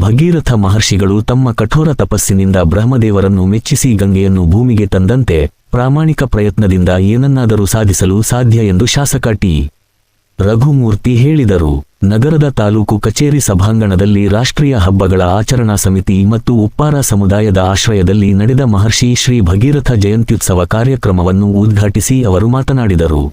ಭಗೀರಥ ಮಹರ್ಷಿಗಳು ತಮ್ಮ ಕಠೋರ ತಪಸ್ಸಿನಿಂದ ಬ್ರಹ್ಮದೇವರನ್ನು ಮೆಚ್ಚಿಸಿ ಗಂಗೆಯನ್ನು ಭೂಮಿಗೆ ತಂದಂತೆ ಪ್ರಾಮಾಣಿಕ ಪ್ರಯತ್ನದಿಂದ ಏನನ್ನಾದರೂ ಸಾಧಿಸಲು ಸಾಧ್ಯ ಎಂದು ಶಾಸಕ ಟಿ. ರಘುಮೂರ್ತಿ ಹೇಳಿದರು. ನಗರದ ತಾಲೂಕು ಕಚೇರಿ ಸಭಾಂಗಣದಲ್ಲಿ ರಾಷ್ಟ್ರೀಯ ಹಬ್ಬಗಳ ಆಚರಣಾ ಸಮಿತಿ ಮತ್ತು ಉಪ್ಪಾರ ಸಮುದಾಯದ ಆಶ್ರಯದಲ್ಲಿ ನಡೆದ ಮಹರ್ಷಿ ಶ್ರೀ ಭಗೀರಥ ಜಯಂತ್ಯುತ್ಸವ ಕಾರ್ಯಕ್ರಮವನ್ನು ಉದ್ಘಾಟಿಸಿ ಅವರು ಮಾತನಾಡಿದರು.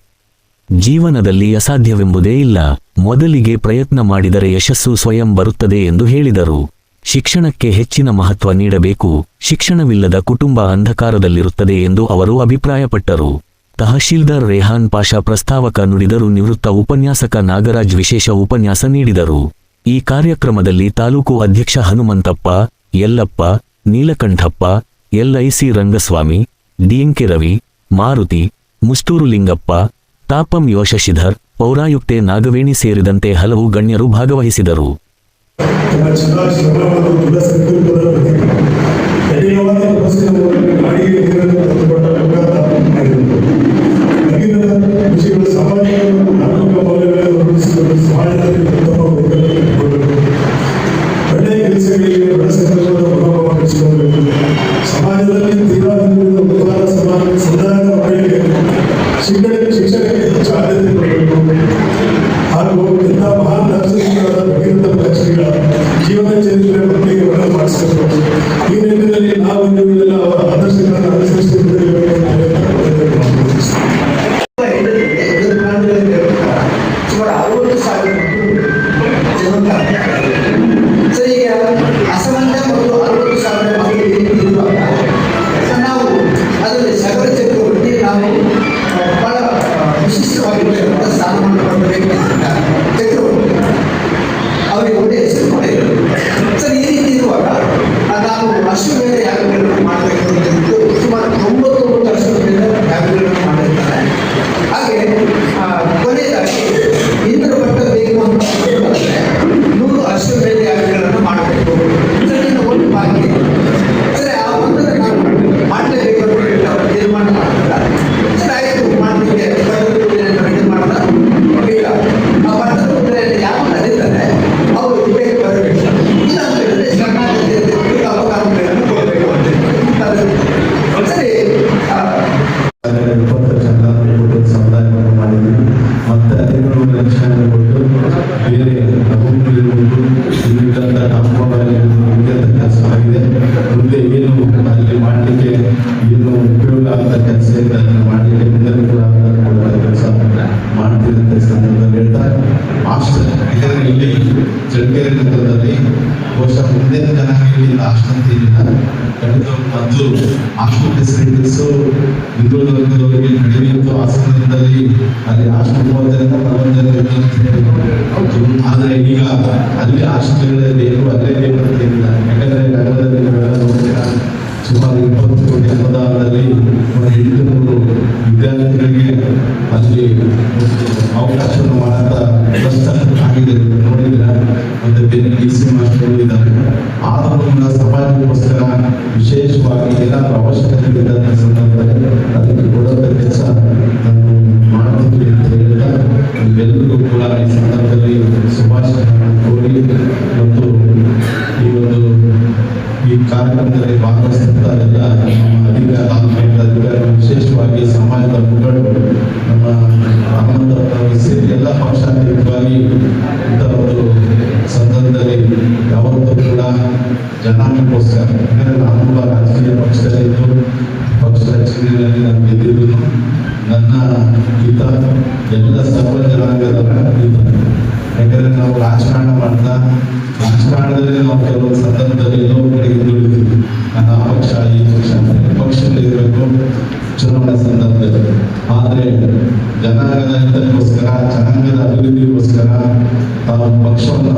ಜೀವನದಲ್ಲಿ ಅಸಾಧ್ಯವೆಂಬುದೇ ಇಲ್ಲ, ಮೊದಲಿಗೆ ಪ್ರಯತ್ನ ಮಾಡಿದರೆ ಯಶಸ್ಸು ಸ್ವಯಂ ಬರುತ್ತದೆ ಎಂದು ಹೇಳಿದರು. ಶಿಕ್ಷಣಕ್ಕೆ ಹೆಚ್ಚಿನ ಮಹತ್ವ ನೀಡಬೇಕು, ಶಿಕ್ಷಣವಿಲ್ಲದ ಕುಟುಂಬ ಅಂಧಕಾರದಲ್ಲಿರುತ್ತದೆ ಎಂದು ಅವರು ಅಭಿಪ್ರಾಯಪಟ್ಟರು. ತಹಶೀಲ್ದಾರ್ ರೇಹಾನ್ ಪಾಷಾ ಪ್ರಸ್ತಾವಕ ನುಡಿದರು. ನಿವೃತ್ತ ಉಪನ್ಯಾಸಕ ನಾಗರಾಜ್ ವಿಶೇಷ ಉಪನ್ಯಾಸ ನೀಡಿದರು. ಈ ಕಾರ್ಯಕ್ರಮದಲ್ಲಿ ತಾಲೂಕು ಅಧ್ಯಕ್ಷ ಹನುಮಂತಪ್ಪ, ಯಲ್ಲಪ್ಪ, ನೀಲಕಂಠಪ್ಪ, ಎಲ್ಐಸಿ ರಂಗಸ್ವಾಮಿ, ಡಿಎಂಕೆ ರವಿ, ಮಾರುತಿ, ಮುಷ್ಟೂರು ಲಿಂಗಪ್ಪ, ತಾಪಂ ಯೋಶಶಿಧರ್, ಪೌರಾಯುಕ್ತೆ ನಾಗವೇಣಿ ಸೇರಿದಂತೆ ಹಲವು ಗಣ್ಯರು ಭಾಗವಹಿಸಿದರು. ಶಿಕ್ಷಣಕ್ಕೆ ಹೆಚ್ಚು ಆದ್ಯತೆ ಕೊಡಬೇಕು ಹಾಗೂ ಎಲ್ಲ ಮಹಾನ್ ದರ್ಶನಗಳಾದ ಭಗೀರಥ ಮಹರ್ಷಿಗಳ ಜೀವನ ಚರಿತ್ರೆ ಬಗ್ಗೆ ವರ್ಣನೆ ಮಾಡಿಸಬೇಕು. ಈ ನಿಟ್ಟಿನಲ್ಲಿ ನಾವು ಎಲ್ಲ ಅವರ ಆದರ್ಶಗಳನ್ನು ಅನುಸರಿಸುತ್ತಿದ್ದೇವೆ. ಅಸಮಂಜ ಮತ್ತು 60,000 ಮಕ್ಕಳು ನಾವು ಅದರಲ್ಲಿ ಸಗರ ಚಕ್ರವರ್ತಿ ನಾವು ಬಹಳ ವಿಶಿಷ್ಟವಾಗಿರ್ತಕ್ಕಂಥ ಸ್ಥಾನಮಾನ ಪಡೆಯಬೇಕು. ಚಕ್ರವರ್ತಿ ಅವರಿಗೆ ಒಳ್ಳೆಯ ಹೆಸರು ಮಾಡಿದರು. ಸರ್, ಈ ರೀತಿ ಇರುವಾಗ ನಾವು ಅಶ್ವಮೇಧ ಯಾಗಗಳನ್ನು ಮಾಡಬೇಕು ಅಂತ ಸುಮಾರು 99 ಅಶ್ವಮೇಧ ಯಾಗಗಳನ್ನು ಮಾಡಿರ್ತಾರೆ. ಹಾಗೆ ಕೊನೆಯದಾಗಿ ಇಂದ್ರ ಭಟ್ಟ ಬೇಕು ಅಂತ 100 ಅಶ್ವಮೇಧ ಯಾಗಗಳನ್ನು ಮಾಡಬೇಕು. ಇದರಿಂದ ಒಂದು ಬಾಕಿ ಸರಿ, ಆ ಒಂದನ್ನು ನಾವು ಮಾಡಲೇಬೇಕು ಅಂತ ಅವರು ತೀರ್ಮಾನ ಮಾಡ್ತಾರೆ. ಸರಿ, ಆಯಿತು, ಮಾಡಲಿಕ್ಕೆ ರೆಡಿ ಮಾಡ್ದ ಇಲ್ಲ. ಆ ಭಟ್ಟದ ಕುದುರೆಯಲ್ಲಿ ಯಾವ ನಡೀತಾರೆ ಅವರು ವಿವೇಕ ಬರಬೇಕು. ಇಲ್ಲ ಅಂತ ಹೇಳಿದ್ರೆ ಕರ್ನಾಟಕದಲ್ಲಿ ಅವಕಾಶಗಳನ್ನು ಕೊಡಬೇಕು ಅಂತ ಸರಿ. ಸಮುದಾಯವನ್ನು ಮಾಡಿದ್ವಿ. ಮತ್ತೆ 15 ಲಕ್ಷ ಕೊಟ್ಟು ಬೇರೆ ನಗರಗಳಿರ್ಬೋದು, ಇಲ್ಲಿದ್ದಂಥ ಕೆಲಸ ಆಗಿದೆ. ಮುಂದೆ ಏನು ಅಲ್ಲಿ ಮಾಡಲಿಕ್ಕೆ ಏನು ಉಪಯೋಗ ಆದ ಕೆಲಸ ಇದೆ ಅದನ್ನು ಮಾಡಲಿಕ್ಕೆ ಮುಂದೆ ಕೂಡ ಕೆಲಸ ಮಾಡ್ತಿದ್ದಂಥ ಸಂದರ್ಭದಲ್ಲಿ ಹೇಳ್ತಾರೆ. ಹಾಸ್ಟೆಲ್ ಇಲ್ಲಿ ಚಳ್ಳಕೆರೆ ನಗರದಲ್ಲಿ ಬಹುಶಃ ಮುಂದಿನ ಜನಾಂಗದಲ್ಲಿ ಹಾಸ್ಟೆಲ್ ಅಂತ ಏನಿಲ್ಲ, ಖಂಡಿತ ಮತ್ತು ಹಾಸ್ಟೆಲ್ ಫೆಸಿಲಿಟೀಸು ಹಿಂದುಳಿದ ವರ್ಗದವರಿಗೆ ಕಡಿಮೆ ಇತ್ತು. ಆ ಸಂದರ್ಭದಲ್ಲಿ ಅಲ್ಲಿ ಹಾಸ್ಟೆಲ್ 30 ಜನ ಆದರೆ ಈಗ ಅಲ್ಲಿ ಹಾಸ್ಟೆಲ್ಗಳೇ ಬೇಕು, ಅಲ್ಲೇ ಬೇಕು ಅಂತ ಏನಿಲ್ಲ. ಯಾಕಂದರೆ ನಗರದಲ್ಲಿ ನೋಡ್ತೀರಾ ಸುಮಾರು 20 ಕೋಟಿ ಅನುದಾನದಲ್ಲಿ 800 ವಿದ್ಯಾರ್ಥಿಗಳಿಗೆ ಅಲ್ಲಿ ಅವಕಾಶವನ್ನು ಮಾಡಂತ ವ್ಯವಸ್ಥೆ ಆಗಿದೆ, ನೋಡಿದ್ರ. ಮತ್ತೆ ಬೇರೆ DC ಮಾಸ್ಟರ್ಗಳು ಇದ್ದಾರೆ. ಆದರೂ ಸಮಾಜಕ್ಕೋಸ್ಕರ ವಿಶೇಷವಾಗಿ ಏನಾದರೂ ಅವಶ್ಯಕತೆ ಇದ್ದಂಥ ಸಂದರ್ಭದಲ್ಲಿ ಅದಕ್ಕೆ ಕೊಡುವಂಥ ಕೆಲಸ ನಾನು ಮಾಡ್ತೀನಿ ಅಂತ ಹೇಳ್ತಾ ಎಲ್ಲರಿಗೂ ಕೂಡ ಈ ಸಂದರ್ಭದಲ್ಲಿ ಶುಭಾಶಯಗಳನ್ನು ಕೋರಿ ಮತ್ತು ಈ ಕಾರ್ಯಕ್ರಮದಲ್ಲಿ ಭಾಗವಹಿಸಿದ ಎಲ್ಲ ಅಧಿಕಾರಿಗಳು, ವಿಶೇಷವಾಗಿ ಸಮಾಜದ ಮುಖಂಡರು, ನಮ್ಮ ಹನುಮಂತಪ್ಪ ಸೇರಿ ಎಲ್ಲ ಪಕ್ಷಾತೀತವಾಗಿ ಇಂಥ ಒಂದು ಸಂದರ್ಭದಲ್ಲಿ ಯಾವತ್ತೂ ಕೂಡ ಜನಾಂಗಕ್ಕೋಸ್ಕರ, ಯಾಕಂದರೆ ನಾನೊಬ್ಬ ರಾಜಕೀಯ ಪಕ್ಷದಲ್ಲಿದ್ದು ಪಕ್ಷ ರಚನೆಯಲ್ಲಿ ನಾನು ಗೆದ್ದಿದ್ದು ನನ್ನ ಹಿತ ಎಲ್ಲ ಸರ್ವ ಜನಾಂಗದವರ ಹಿತ. ಯಾಕಂದರೆ ನಾವು ರಾಜಕಾರಣ ಮಾಡ್ತಾ ರಾಜಕಾರಣದಲ್ಲಿ ನಾವು ಕೆಲವು ಸಂದರ್ಭದಲ್ಲಿ ಎಲ್ಲೋ ಕಡೆ ಹಿಂದುಳಿತೀವಿ. ನಾನು ಆ ಪಕ್ಷ ಈ ಪಕ್ಷ ಪಕ್ಷದಲ್ಲಿರಬೇಕು ಚುನಾವಣೆ ಸಂದರ್ಭದಲ್ಲಿ. ಆದರೆ ಜನಾಂಗದ ಹಿತಕ್ಕೋಸ್ಕರ, ಜನಾಂಗದ ಅಭಿವೃದ್ಧಿಗೋಸ್ಕರ ತಾವು ಪಕ್ಷವನ್ನು